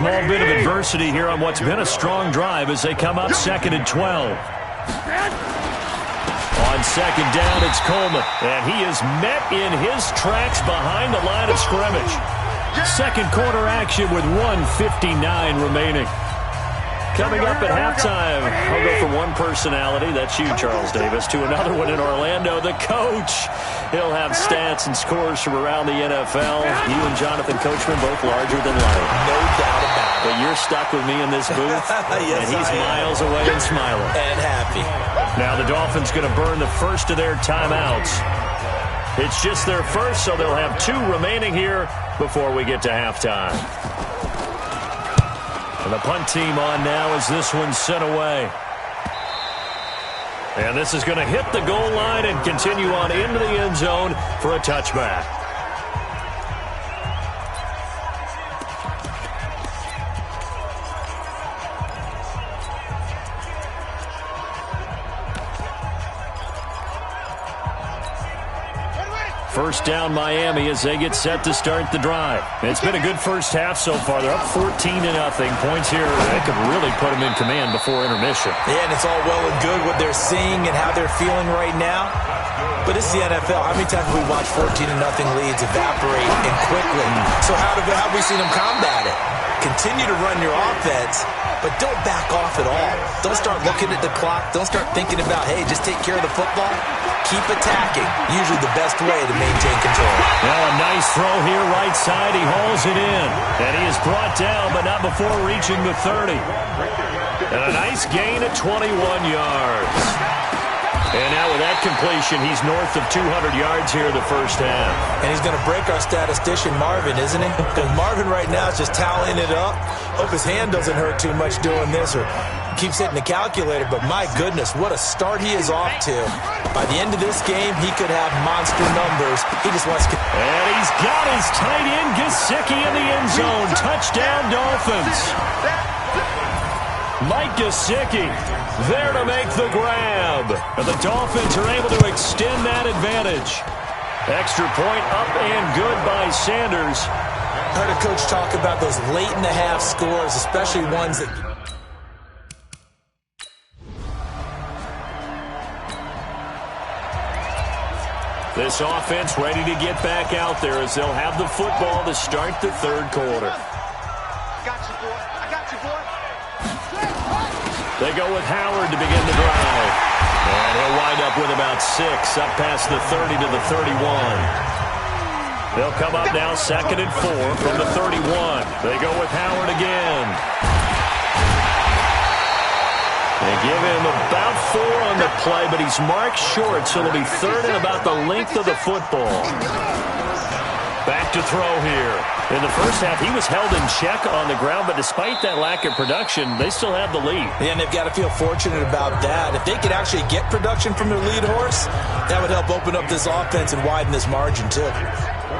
small bit of adversity here on what's been a strong drive as they come up 2nd and 12. On 2nd down, it's Coleman, and he is met in his tracks behind the line of scrimmage. Second quarter action with 1:59 remaining. Coming up at halftime, I'll go from one personality, that's you, Charles Davis, to another one in Orlando, the coach. He'll have stats and scores from around the NFL. You and Jonathan Coachman both larger than life. No doubt about it. But you're stuck with me in this booth, yes, and he's miles away and smiling. And happy. Now the Dolphins going to burn the first of their timeouts. It's just their first, so they'll have 2 remaining here before we get to halftime. And the punt team on now as this one's sent away. And this is going to hit the goal line and continue on into the end zone for a touchback. First down Miami as they get set to start the drive. It's been a good first half so far. They're up 14-0. Points here, they could really put them in command before intermission. Yeah, and it's all well and good what they're seeing and how they're feeling right now. But it's the NFL. How many times have we watched 14-0 leads evaporate and quickly? So how have we seen them combat it? Continue to run your offense, but don't back off at all. Don't start looking at the clock. Don't start thinking about, hey, just take care of the football. Keep attacking. Usually the best way to maintain control. Now a nice throw here right side. He hauls it in. And he is brought down, but not before reaching the 30. And a nice gain at 21 yards. And now with that completion, he's north of 200 yards here the first half. And he's going to break our statistician, Marvin, isn't he? Because Marvin right now is just tallying it up. Hope his hand doesn't hurt too much doing this or keeps hitting the calculator. But my goodness, what a start he is off to. By the end of this game, he could have monster numbers. He just wants to... And he's got his tight end, Gesicki, in the end zone. Touchdown, Dolphins. Mike Gesicki there to make the grab. And the Dolphins are able to extend that advantage. Extra point up and good by Sanders. I heard a coach talk about those late-in-the-half scores, especially ones that... This offense ready to get back out there as they'll have the football to start the third quarter. I got you, boy. I got you, boy. They go with Howard to begin the drive. And he'll wind up with about 6, up past the 30 to the 31. They'll come up now 2nd and 4 from the 31. They go with Howard again. They give him about 4 on the play, but he's marked short, so it'll be 3rd and about the length of the football. Back to throw here. In the first half, he was held in check on the ground, but despite that lack of production, they still have the lead. Yeah, and they've got to feel fortunate about that. If they could actually get production from their lead horse, that would help open up this offense and widen this margin, too.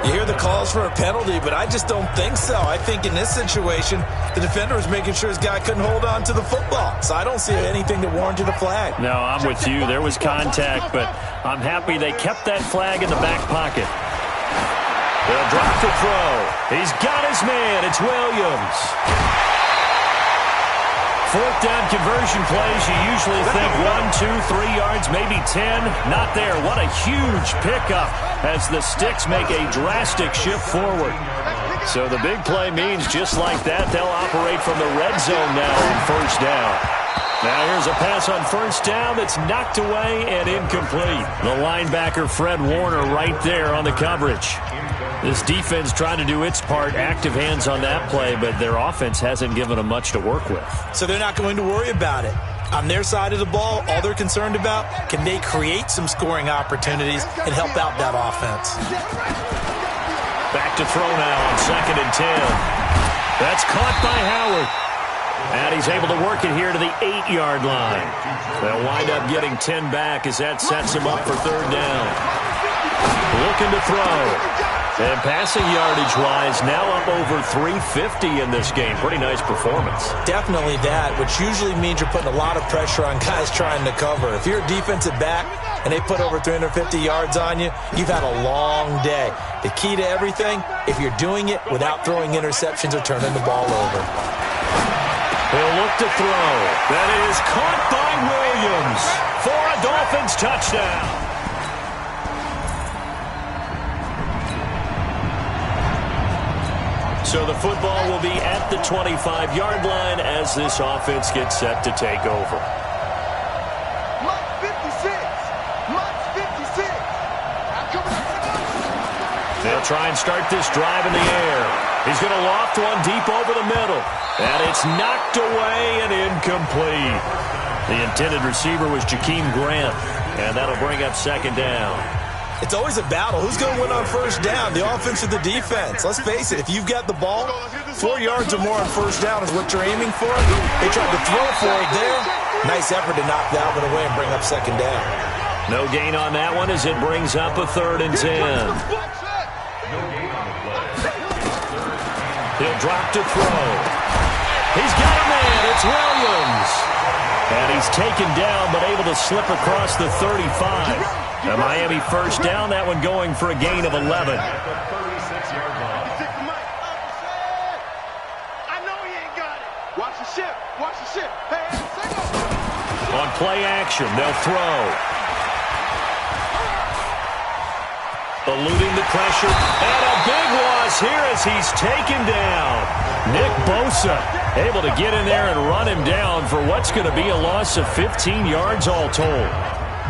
You hear the calls for a penalty, but I just don't think so. I think in this situation, the defender was making sure his guy couldn't hold on to the football. So I don't see anything that warranted a flag. No, I'm with you. There was contact, but I'm happy they kept that flag in the back pocket. They'll drop the throw. He's got his man. It's Williams. 4th down conversion plays, you usually think 1, 2, 3 yards, maybe 10. Not there. What a huge pickup as the Sticks make a drastic shift forward. So the big play means just like that, they'll operate from the red zone now on 1st down. Now here's a pass on 1st down that's knocked away and incomplete. The linebacker Fred Warner right there on the coverage. This defense trying to do its part, active hands on that play, but their offense hasn't given them much to work with. So they're not going to worry about it. On their side of the ball, all they're concerned about, can they create some scoring opportunities and help out that offense? Back to throw now on 2nd and 10. That's caught by Howard. And he's able to work it here to the 8-yard line. They'll wind up getting 10 back as that sets him up for 3rd down. Looking to throw. And passing yardage-wise, now up over 350 in this game. Pretty nice performance. Definitely that, which usually means you're putting a lot of pressure on guys trying to cover. If you're a defensive back and they put over 350 yards on you, you've had a long day. The key to everything, if you're doing it without throwing interceptions or turning the ball over. to throw. That is caught by Williams for a Dolphins touchdown. So the football will be at the 25-yard line as this offense gets set to take over. They'll try and start this drive in the air. He's going to loft one deep over the middle. And it's knocked away and incomplete. The intended receiver was Jakeem Grant. And that'll bring up second down. It's always a battle. Who's going to win on first down, the offense or the defense? Let's face it, if you've got the ball, 4 yards or more on first down is what you're aiming for. They tried to throw for it there. Nice effort to knock that one away and bring up second down. No gain on that one as it brings up a 3rd and 10. He'll drop to throw. He's got a man. It's Williams. And he's taken down but able to slip across the 35. A Miami first down, that one going for a gain of 11. I know he ain't got it. Watch the ship. Watch the ship. Hey, on play action, they'll throw. Eluding the pressure. And a big loss here as he's taken down. Nick Bosa able to get in there and run him down for what's going to be a loss of 15 yards all told.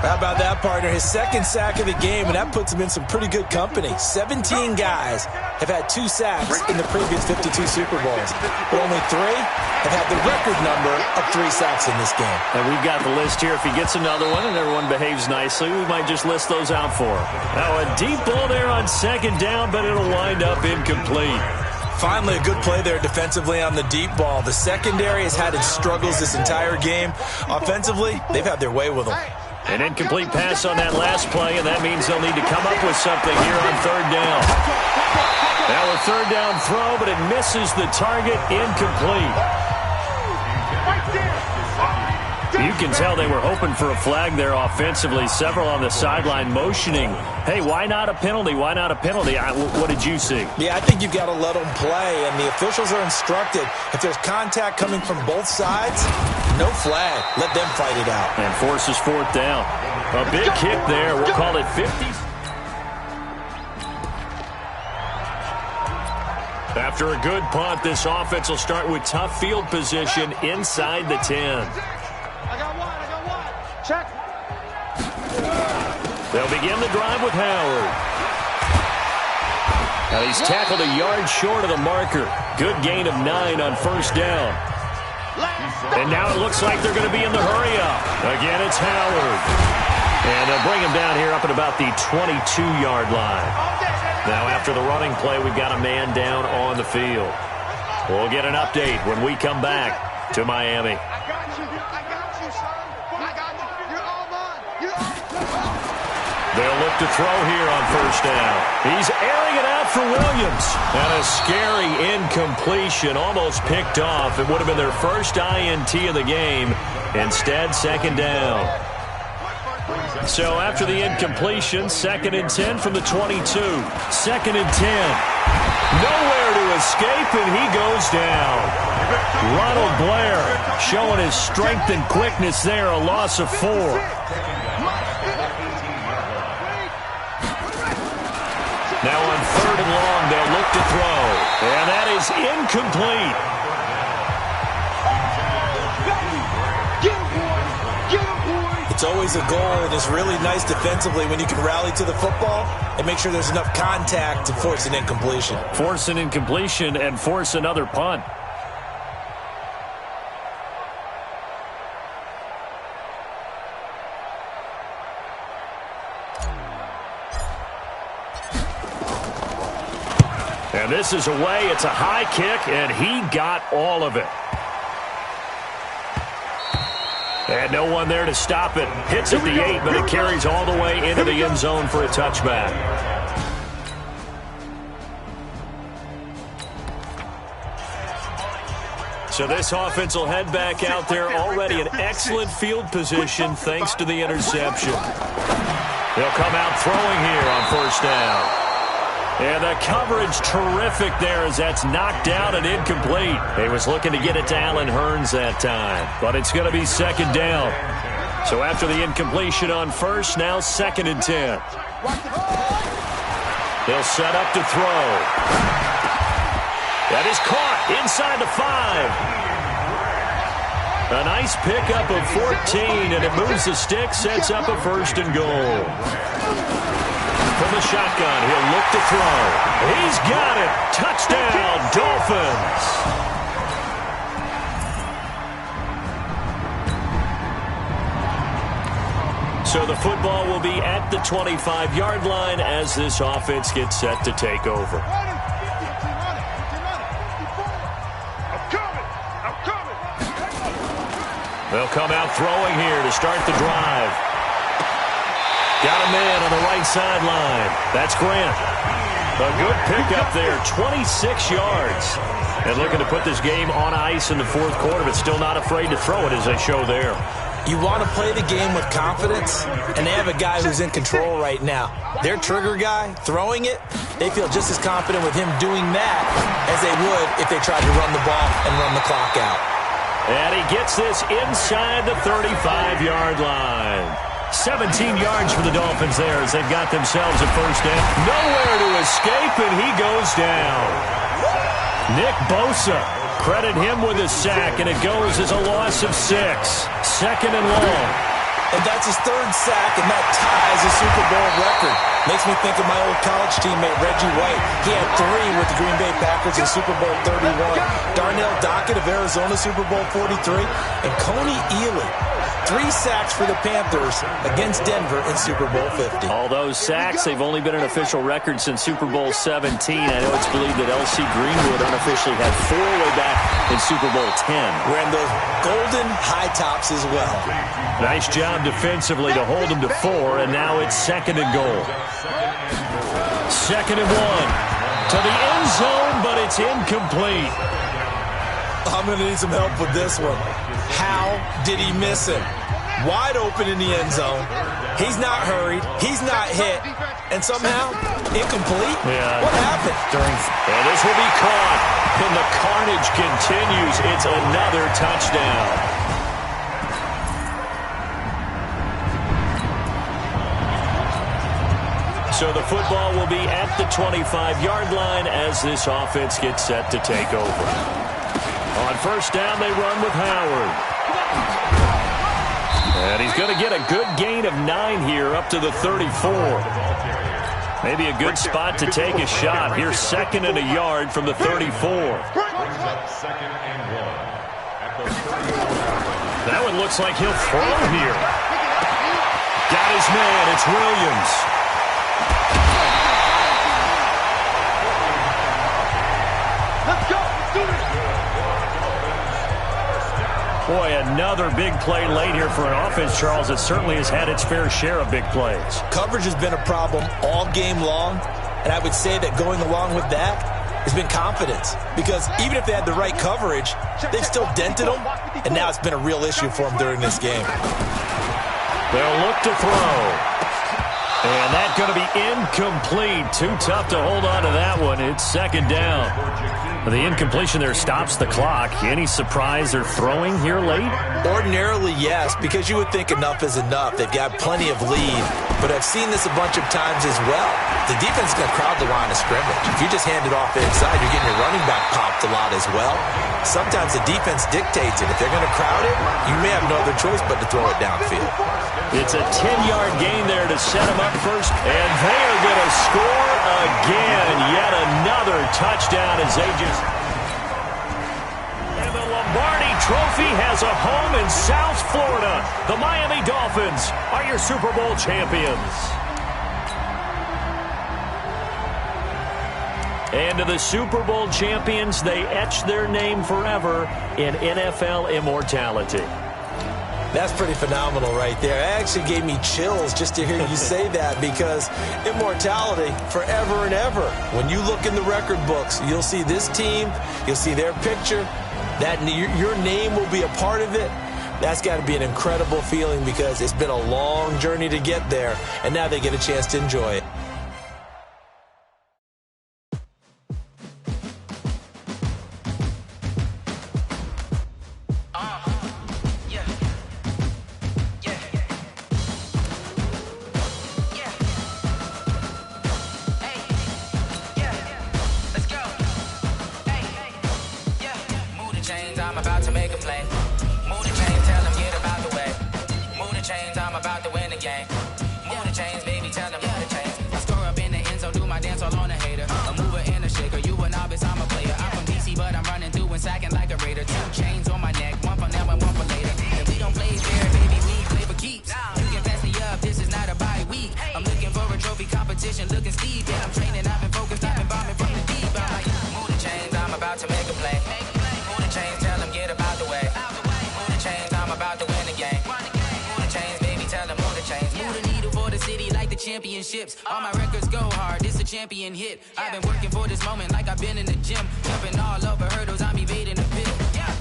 How about that, partner? His second sack of the game, and that puts him in some pretty good company. 17 guys have had 2 sacks in the previous 52 Super Bowls, but only 3 have had the record number of 3 sacks in this game. And we've got the list here. If he gets another one and everyone behaves nicely, we might just list those out for him. Now a deep ball there on second down, but it'll wind up incomplete. Finally, a good play there defensively on the deep ball. The secondary has had its struggles this entire game. Offensively, they've had their way with them. An incomplete pass on that last play, and that means they'll need to come up with something here on 3rd down. Now a 3rd down throw, but it misses the target, incomplete. You can tell they were hoping for a flag there offensively. Several on the sideline motioning, hey, why not a penalty? Why not a penalty? What did you see? Yeah, I think you've got to let them play, and the officials are instructed. If there's contact coming from both sides, no flag. Let them fight it out. And forces 4th down. A big kick there. We'll call it 50. After a good punt, this offense will start with tough field position inside the 10. I got one. Check. They'll begin the drive with Howard. Now he's tackled a yard short of the marker. Good gain of 9 on first down. And now it looks like they're going to be in the hurry-up. Again, it's Howard. And they'll bring him down here up at about the 22-yard line. Now after the running play, we've got a man down on the field. We'll get an update when we come back to Miami. They'll look to throw here on first down. He's airing it out for Williams. And a scary incompletion, almost picked off. It would have been their first INT of the game. Instead, second down. So after the incompletion, 2nd and 10 from the 22. 2nd and 10. Nowhere to escape, and he goes down. Ronald Blair showing his strength and quickness there, a loss of 4. Now on 3rd and long, they'll look to throw. And that is incomplete. It's always a goal, and it's really nice defensively when you can rally to the football and make sure there's enough contact to force an incompletion. Force an incompletion and force another punt. And this is away. It's a high kick, and he got all of it. And no one there to stop it. Hits at the 8, but it carries all the way into the end zone for a touchback. So this offense will head back out there, already in excellent field position thanks to the interception. They'll come out throwing here on first down. And the coverage terrific there as that's knocked down and incomplete. He was looking to get it to Allen Hurns that time, but it's going to be second down. So after the incompletion on first, now 2nd and 10. He'll set up to throw. That is caught inside the 5. A nice pickup of 14, and it moves the stick, sets up a 1st and goal. From the shotgun, he'll look to throw. He's got it. Touchdown, Dolphins. So the football will be at the 25-yard line as this offense gets set to take over. They'll come out throwing here to start the drive. Got a man on the right sideline. That's Grant. A good pickup there, 26 yards. And looking to put this game on ice in the 4th quarter, but still not afraid to throw it as they show there. You want to play the game with confidence, and they have a guy who's in control right now. Their trigger guy, throwing it, they feel just as confident with him doing that as they would if they tried to run the ball and run the clock out. And he gets this inside the 35-yard line. 17 yards for the Dolphins there as they've got themselves a 1st down. Nowhere to escape, and he goes down. Nick Bosa, credit him with a sack, and it goes as a loss of 6. 2nd and long. And that's his 3rd sack, and that ties a Super Bowl record. Makes me think of my old college teammate, Reggie White. He had 3 with the Green Bay Packers in Super Bowl 31. Darnell Dockett of Arizona, Super Bowl 43. And Coney Ealy, 3 sacks for the Panthers against Denver in Super Bowl 50. All those sacks, they've only been an official record since Super Bowl 17. I know it's believed that L.C. Greenwood unofficially had 4 way back in Super Bowl 10. Wearing those golden high tops as well. Nice job defensively to hold him to 4, and now it's 2nd and goal. 2nd and 1 to the end zone, but it's incomplete. I'm going to need some help with this one. How did he miss him? Wide open in the end zone. He's not hurried. He's not hit. And somehow, incomplete? Yeah. What happened? And this will be caught. And the carnage continues. It's another touchdown. So the football will be at the 25-yard line as this offense gets set to take over. On 1st down, they run with Howard. And he's going to get a good gain of 9 here up to the 34. Maybe a good spot to take a shot. Here's 2nd and a yard from the 34. That one looks like he'll throw here. Got his man. It's Williams. Let's go. Let's do this. Boy, another big play late here for an offense, Charles, that certainly has had its fair share of big plays. Coverage has been a problem all game long, and I would say that going along with that has been confidence. Because even if they had the right coverage, they've still dented them, and now it's been a real issue for them during this game. They'll look to throw. And that's going to be incomplete. Too tough to hold on to that one. It's 2nd down. The incompletion there stops the clock. Any surprise they're throwing here late? Ordinarily, yes, because you would think enough is enough. They've got plenty of lead, but I've seen this a bunch of times as well. The defense is going to crowd the line of scrimmage. If you just hand it off inside, you're getting your running back popped a lot as well. Sometimes the defense dictates it. If they're going to crowd it, you may have no other choice but to throw it downfield. It's a 10-yard gain there to set them up first, and they are going to score again. Yet another touchdown as they just... And the Lombardi Trophy has a home in South Florida. The Miami Dolphins are your Super Bowl champions. And to the Super Bowl champions, they etch their name forever in NFL immortality. That's pretty phenomenal right there. It actually gave me chills just to hear you say that, because immortality forever and ever. When you look in the record books, you'll see this team, you'll see their picture, that your name will be a part of it. That's got to be an incredible feeling, because it's been a long journey to get there, and now they get a chance to enjoy it. the chains, I'm about to make a play. Move the chains, tell them get about the way. Move the chains, I'm about to win the game. Move the chains, baby, tell them move the chains. I score up in the end zone, do my dance all on a hater. A mover and a shaker, you a novice, I'm a player. I'm from DC, but I'm running through and sacking like a raider. 2 chains on my neck, one for now and one for later. And we don't play fair, baby, we play for keeps. You can pass me up, this is not a bye week. I'm looking for a trophy competition, looking steep. Yeah, I'm training, I've been focused, I've been bombing from the deep. I'm like, move the chains, I'm about to make a play. Move the chains, tell them get about the way. Move the chains, I'm about to win the game. Move the chains, baby, tell them move the chains. Move the needle for the city like the championships. All my records go hard, this a champion hit. I've been working for this moment like I've been in the gym. Jumping all over hurdles, I'm evading the pit.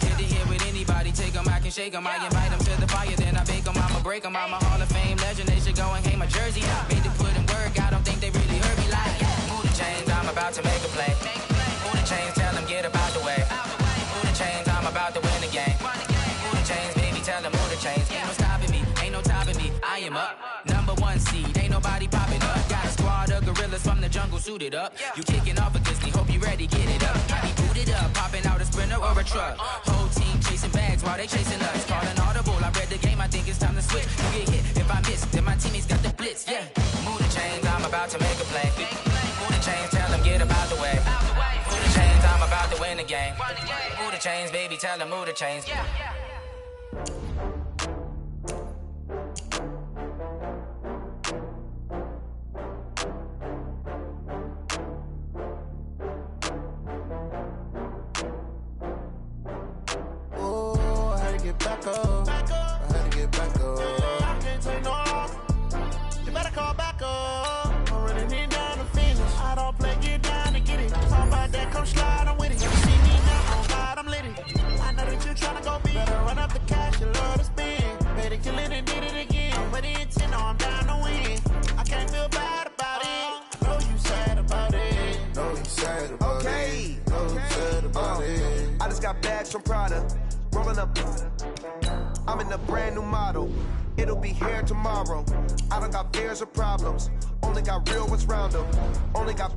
Hit the hit with anybody, take them, I can shake them. I invite them to the fire, then I bake them, I'ma break them. I'm a Hall of Fame legend, they should go and hang my jersey. Made to put in work, I don't think they really heard me like, move the chains, I'm about to make a play. Move the chains, tell them get about the way. Move the chains, I'm about to win the game. Move the chains, baby, tell them move the chains. Ain't no stopping me, ain't no topping me, I am up. Number 1 seed, ain't nobody popping up. Got a squad of gorillas from the jungle suited up. You kicking off against me, hope you ready, get it up. I be booted up, popping out a sprinter or a truck. Whole team chasing bags while they chasing us. Calling audible, I read the game, I think it's time to switch. You get hit, if I miss, then my teammates got the blitz, yeah. Move the chains, I'm about to make a play. Move the chains, tell them get about the way. Move the chains, I'm about to win the game. Move the chains, baby, tell them move the chains. Back up. I had to get back up. I can't take no off. You better call back up. I'm running it down to finish. I don't play, get down to get it. Talk about that, come slide, I'm with it. You see me now, on God, I'm lit it. I know that you tryna go big. Better run up the cash, you love to spend. Better kill it and did it again. But the intent, no, I'm down to win. I can't feel bad about it. I know you sad about it. Know you sad about it. Know you sad about it. I just got bags from Prada. Rolling up, I'm in a brand new model. It'll be here tomorrow. I don't got fears or problems. Only got real ones round them. Only got.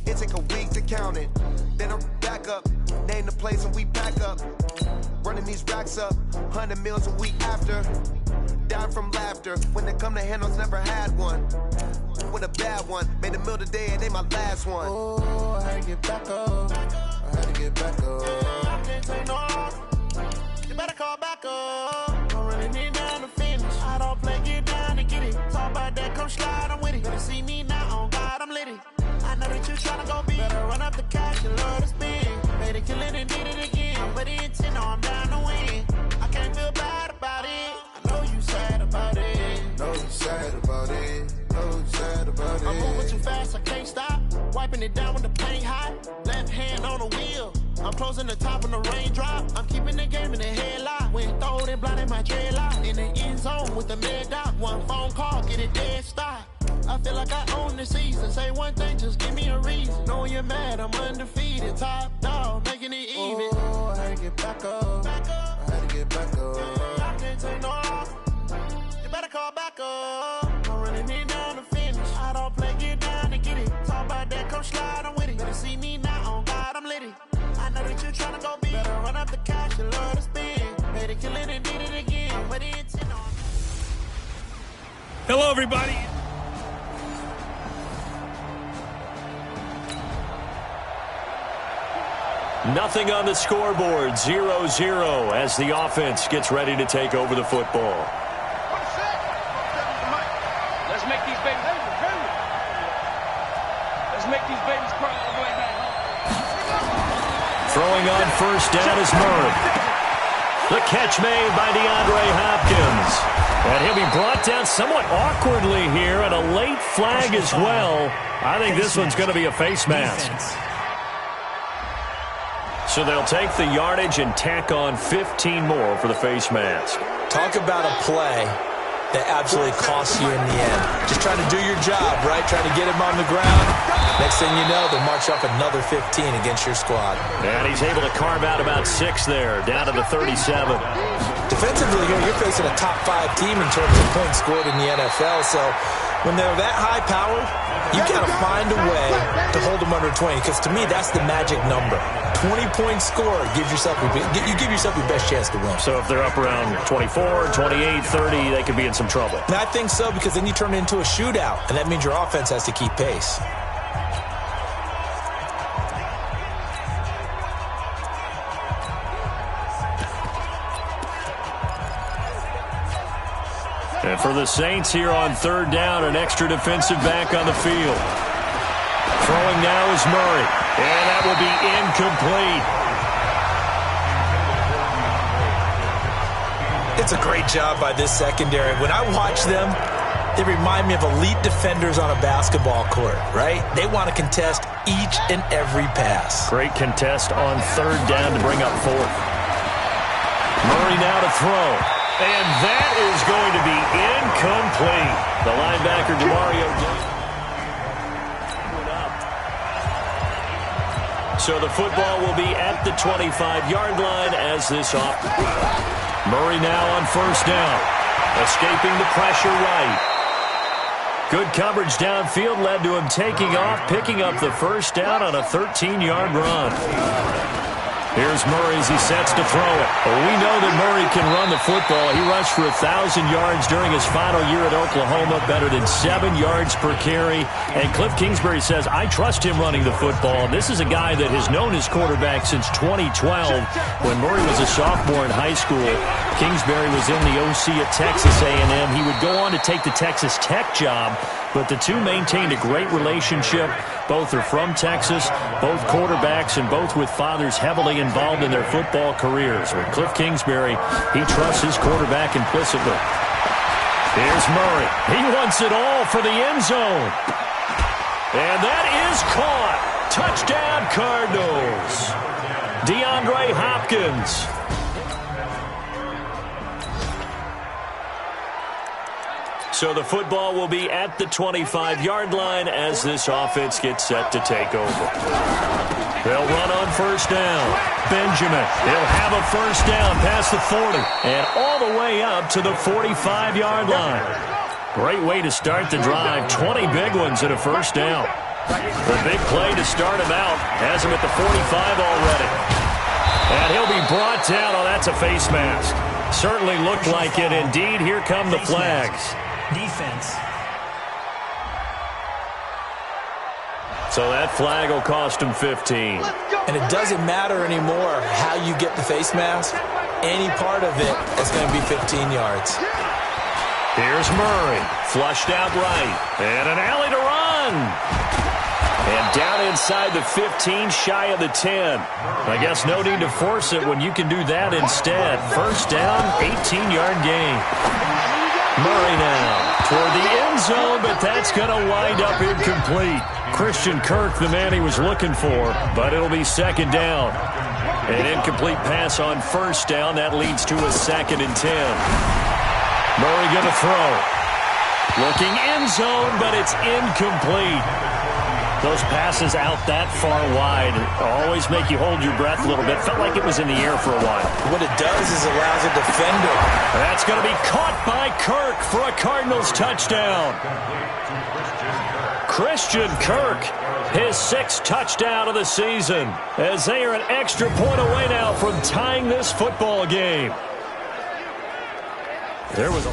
It take a week to count it. Then I'm back up. Name the place and we pack up. Running these racks up. 100 meals a week after. Down from laughter. When they come to handles, never had one. With a bad one. Made a meal today and they my last one. Oh, I had to get back up. I had to get back up. I can't take no off. You better call back up. I'm running it down to finish. I don't play, get down to get it. Talk about that, come slide, I'm with it. Better see me now, on God, I'm lit it. I know that you tryna go big. Better run up the cash, you love to spend. Better kill it and did it again. But the intent, no, I'm down to win. I can't feel bad about it. I know you sad about it. Know you sad about it. Know you sad about it. I'm moving too fast, I can't stop. Wiping it down when the paint hot. Left hand on the wheel. I'm closing the top when the raindrop. I'm keeping the game in the headlock. When throwed and blinded my dreadlock. In the end zone with the mid dot. One phone call, get it dead stop. I feel like I own the season. Say one thing, just give me a reason. Knowing you're mad, I'm undefeated. Top dog, making it even. Oh, I had to get back up. I had to get back up. I can't take no off. You better call back up. I'm running it down to finish. I don't play, get down to get it. Talk about that, come slide, I'm with it. Better see me now, on God, I'm lit it. I know that you tryna go big. Better run up the cash, you love to spend. Better kill it and did it again. But the intent on. Hello, everybody. Nothing on the scoreboard, 0-0 as the offense gets ready to take over the football. Let's make these babies. Let's make these babies cry all the way back home. Throwing on first down is Murray. The catch made by DeAndre Hopkins. And he'll be brought down somewhat awkwardly here, and a late flag as well. I think this one's going to be a face mask. So they'll take the yardage and tack on 15 more for the face mask. Talk about a play that absolutely costs you in the end. Just trying to do your job, right? Trying to get him on the ground. Next thing you know, they'll march up another 15 against your squad. And he's able to carve out about 6 there, down to the 37. Defensively here, you're facing a top 5 team in terms of points scored in the NFL. So when they're that high-powered, You got to find a way to hold them under 20, because to me, that's the magic number. 20-point score gives yourself you give yourself your best chance to win. So if they're up around 24, 28, 30, they could be in some trouble. And I think so, because then you turn it into a shootout, and that means your offense has to keep pace. And for the Saints here on third down, an extra defensive back on the field. Throwing now is Murray. And that will be incomplete. It's a great job by this secondary. When I watch them, they remind me of elite defenders on a basketball court, right? They want to contest each and every pass. Great contest on third down to bring up fourth. Murray now to throw. And that is going to be incomplete. The linebacker, DeMario. So the football will be at the 25-yard line as this off. Murray now on first down. Escaping the pressure right. Good coverage downfield led to him taking off, picking up the first down on a 13-yard run. Here's Murray as he sets to throw it. Well, we know that Murray can run the football. He rushed for 1,000 yards during his final year at Oklahoma, better than 7 yards per carry. And Cliff Kingsbury says, I trust him running the football. This is a guy that has known his quarterback since 2012. When Murray was a sophomore in high school, Kingsbury was in the OC at Texas A&M. He would go on to take the Texas Tech job, but the two maintained a great relationship. Both are from Texas, both quarterbacks, and both with fathers heavily involved in their football careers. With Cliff Kingsbury, he trusts his quarterback implicitly. Here's Murray. He wants it all for the end zone. And that is caught. Touchdown, Cardinals. DeAndre Hopkins. So the football will be at the 25-yard line as this offense gets set to take over. They'll run on first down. Benjamin, he'll have a first down past the 40 and all the way up to the 45-yard line. Great way to start the drive. 20 big ones at a first down. The big play to start him out has him at the 45 already. And he'll be brought down. Oh, that's a face mask. Certainly looked like it. Indeed, here come the flags. Defense. So that flag will cost him 15. And it doesn't matter anymore how you get the face mask. Any part of it is going to be 15 yards. Here's Murray. Flushed out right. And an alley to run. And down inside the 15, shy of the 10. I guess no need to force it when you can do that instead. First down, 18-yard gain. Murray now toward the end zone, but that's going to wind up incomplete. Christian Kirk, the man he was looking for, but it'll be second down. An incomplete pass on first down. That leads to a 2nd and 10. Murray going to throw. Looking end zone, but it's incomplete. Those passes out that far wide always make you hold your breath a little bit. Felt like it was in the air for a while. What it does is allows a defender. That's going to be caught by Kirk for a Cardinals touchdown. Christian Kirk, his 6th touchdown of the season, as they are an extra point away now from tying this football game. There was a...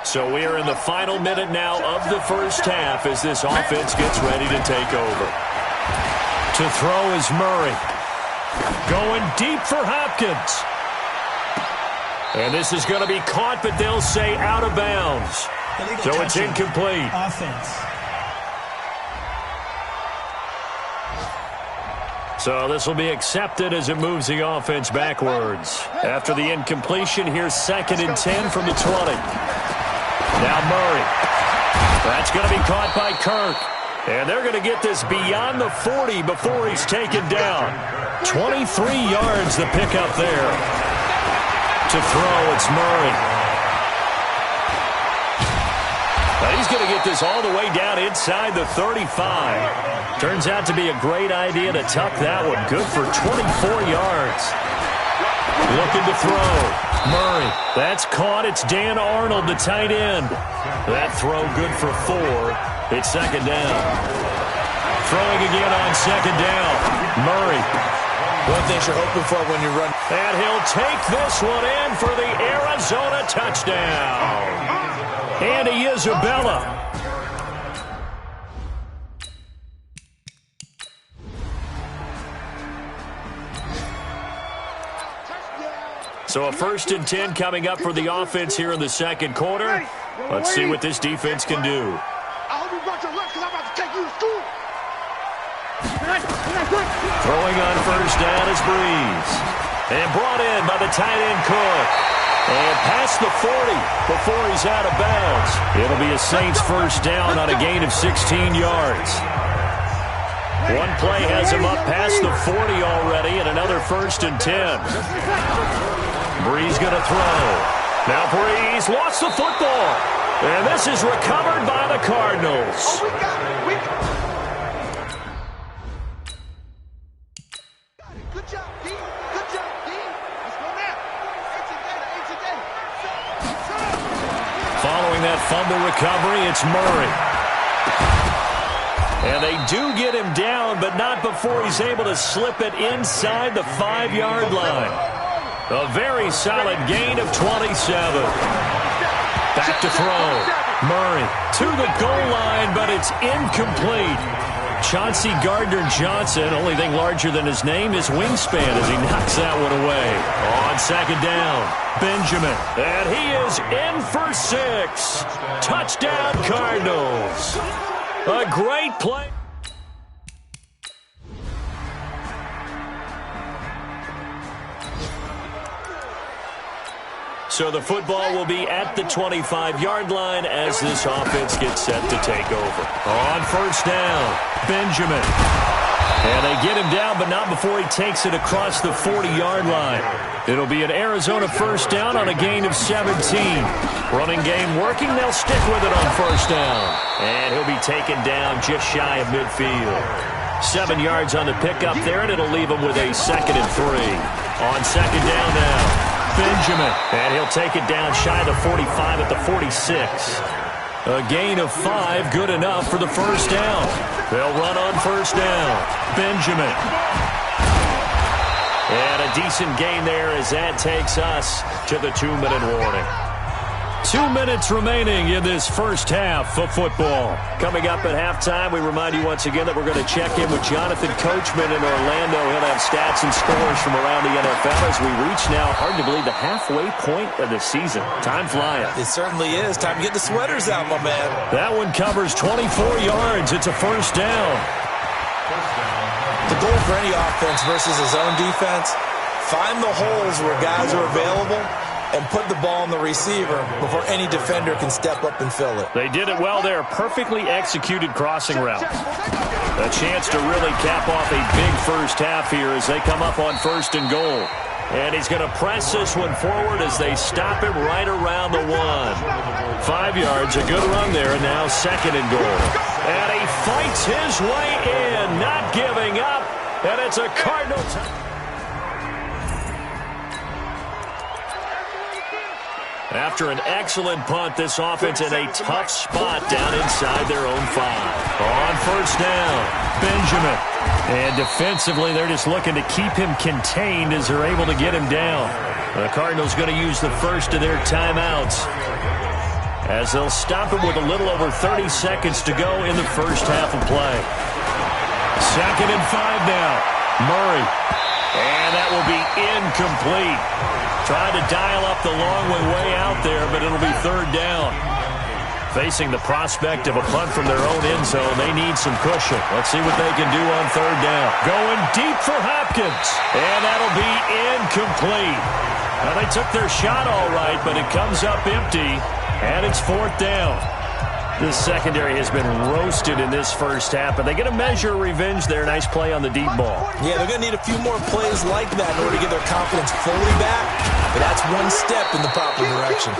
So we are in the final minute now of the first half as this offense gets ready to take over. To throw is Murray. Going deep for Hopkins. And this is going to be caught, but they'll say out of bounds. So it's incomplete. Offense. So this will be accepted as it moves the offense backwards. After the incompletion, here's 2nd and 10 from the 20. Now Murray. That's going to be caught by Kirk. And they're going to get this beyond the 40 before he's taken down. 23 yards the pickup there. To throw, it's Murray. Now he's going to get this all the way down inside the 35. Turns out to be a great idea to tuck that one. Good for 24 yards. Looking to throw. Murray, that's caught. It's Dan Arnold, the tight end. That throw good for 4. It's second down. Throwing again on second down. Murray. One thing you're hoping for when you run. And he'll take this one in for the Arizona touchdown. Andy Isabella. So a 1st and 10 coming up for the offense here in the second quarter. Let's see what this defense can do. I hope you brought your lunch because I'm about to take you to school. Throwing on first down is Breeze. And brought in by the tight end Cook. And past the 40 before he's out of bounds. It'll be a Saints first down on a gain of 16 yards. One play has him up past the 40 already, and another 1st and 10. Breeze going to throw. Now Breeze lost the football. And this is recovered by the Cardinals. Oh, we got it. Good job, D. Good job, D. Let's go now. Ancient data. Following that fumble recovery, it's Murray. And they do get him down, but not before he's able to slip it inside the 5-yard line. A very solid gain of 27. Back to throw. Murray to the goal line, but it's incomplete. Chauncey Gardner-Johnson, only thing larger than his name is wingspan as he knocks that one away. On second down, Benjamin. And he is in for 6. Touchdown, Cardinals. A great play. So the football will be at the 25-yard line as this offense gets set to take over. On first down, Benjamin. And they get him down, but not before he takes it across the 40-yard line. It'll be an Arizona first down on a gain of 17. Running game working. They'll stick with it on first down. And he'll be taken down just shy of midfield. 7 yards on the pickup there, and it'll leave him with a 2nd and 3. On second down now. Benjamin, and he'll take it down shy of the 45 at the 46. A gain of 5, good enough for the first down. They'll run on first down. Benjamin. And a decent gain there as that takes us to the 2-minute warning. 2 minutes remaining in this first half of football. Coming up at halftime, we remind you once again that we're going to check in with Jonathan Coachman in Orlando. He'll have stats and scores from around the NFL as we reach now, hard to believe, the halfway point of the season. Time flying. It certainly is. Time to get the sweaters out, my man. That one covers 24 yards. It's a first down. The goal for any offense versus his own defense, find the holes where guys are available and put the ball on the receiver before any defender can step up and fill it. They did it well there. Perfectly executed crossing route. A chance to really cap off a big first half here as they come up on 1st and goal. And he's going to press this one forward as they stop him right around the 1. 5 yards, a good run there, and now 2nd and goal. And he fights his way in, not giving up. And it's a Cardinal touchdown. After an excellent punt, this offense in a tough spot down inside their own 5. On first down, Benjamin. And defensively, they're just looking to keep him contained as they're able to get him down. The Cardinals going to use the first of their timeouts as they'll stop him with a little over 30 seconds to go in the first half of play. 2nd and 5 now. Murray. And that will be incomplete. Trying to dial up the long way out there, but it'll be 3rd down. Facing the prospect of a punt from their own end zone, they need some cushion. Let's see what they can do on 3rd down. Going deep for Hopkins, and that'll be incomplete. Now, they took their shot all right, but it comes up empty, and it's 4th down. This secondary has been roasted in this first half, but they get a measure of revenge there. Nice play on the deep ball. Yeah, they're going to need a few more plays like that in order to get their confidence fully back, but that's one step in the proper direction.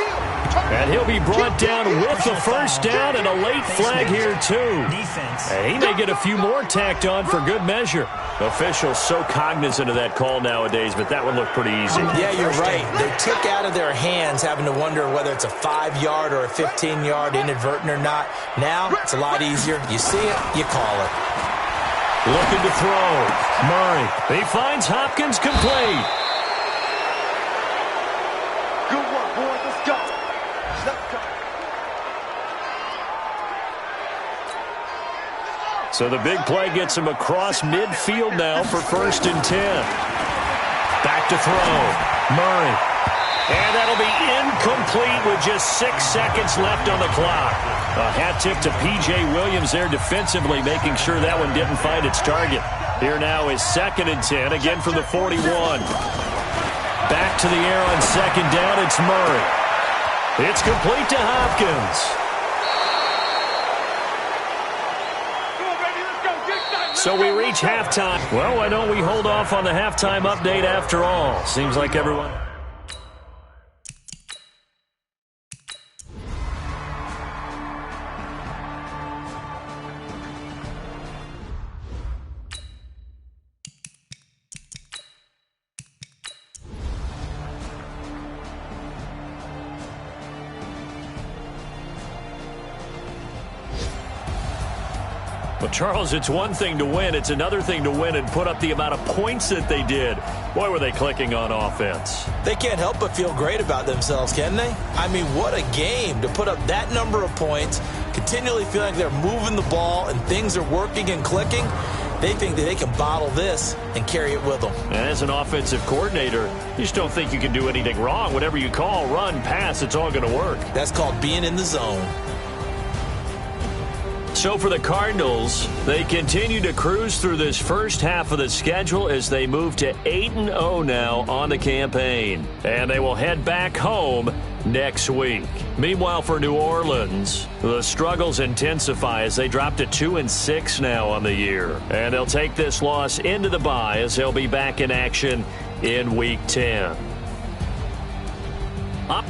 And he'll be brought down with the first down and a late flag here, too. And he may get a few more tacked on for good measure. Officials so cognizant of that call nowadays, but that one looked pretty easy. Yeah, you're right. They took out of their hands having to wonder whether it's a 5-yard or a 15-yard inadvertent or not. Now, it's a lot easier. You see it, you call it. Looking to throw. Murray. He finds Hopkins complete. Good work, boys. Let's go. Let's go. So the big play gets him across midfield now for 1st and 10. Back to throw. Murray. And that'll be incomplete with just 6 seconds left on the clock. A hat tip to P.J. Williams there defensively, making sure that one didn't find its target. Here now is 2nd and 10, again from the 41. Back to the air on 2nd down, it's Murray. It's complete to Hopkins. So we reach halftime. Well, why don't we hold off on the halftime update after all? Seems like everyone... Well, Charles, it's one thing to win. It's another thing to win and put up the amount of points that they did. Boy, were they clicking on offense. They can't help but feel great about themselves, can they? I mean, what a game to put up that number of points, continually feeling like they're moving the ball and things are working and clicking. They think that they can bottle this and carry it with them. And as an offensive coordinator, you just don't think you can do anything wrong. Whatever you call, run, pass, it's all going to work. That's called being in the zone. So for the Cardinals, they continue to cruise through this first half of the schedule as they move to 8-0 now on the campaign. And they will head back home next week. Meanwhile, for New Orleans, the struggles intensify as they drop to 2-6 now on the year. And they'll take this loss into the bye as they'll be back in action in Week 10. Up.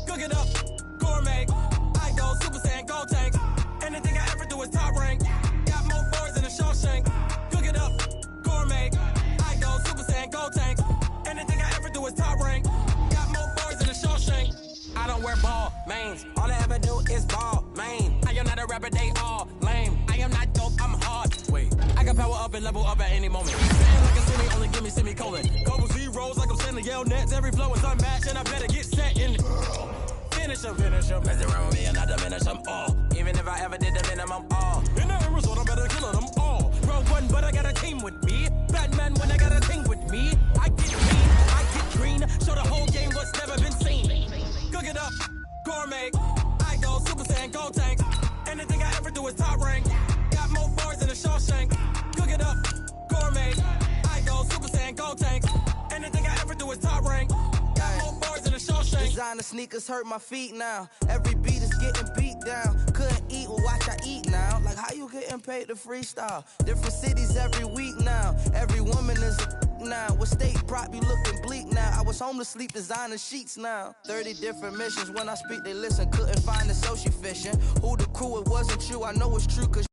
Cook it up, gourmet. I go Super Saiyan, go tank. Anything I ever do is top rank. Got more boys than a Shawshank. Cook it up, gourmet. I go Super Saiyan, go tank. Anything I ever do is top rank. Got more boys than a Shawshank. I don't wear ball mains. All I ever do is ball main. I am not a rapper, they all lame. I am not dope, I'm hard. Wait, I can power up and level up at any moment. Stand like a semi, only give me semicolon. Couple zeros like I'm sending Yale Nets. Every flow is unmatched and I better get set in. Finish them. Mess around with me and I diminish them all. Even if I ever did the minimum all. In the result, I better kill them all. Rogue one, but I got a team with me. Batman when I got a team with me. I get clean, I get green. Show the whole game what's never been seen. Cook it up, gourmet. I go Super Saiyan, go tank. Anything I ever do is top rank. Got more bars than a Shawshank. Cook it up, gourmet. I go Super Saiyan, go tank. Anything I ever do is top rank. Designer sneakers hurt my feet now. Every beat is getting beat down. Couldn't eat, well watch I eat now. Like how you getting paid to freestyle? Different cities every week now. Every woman is a now. With state prop, you looking bleak now. I was home to sleep, designer sheets now. 30 different missions. When I speak, they listen. Couldn't find the social fishing. Who the crew? It wasn't you. I know it's true, cause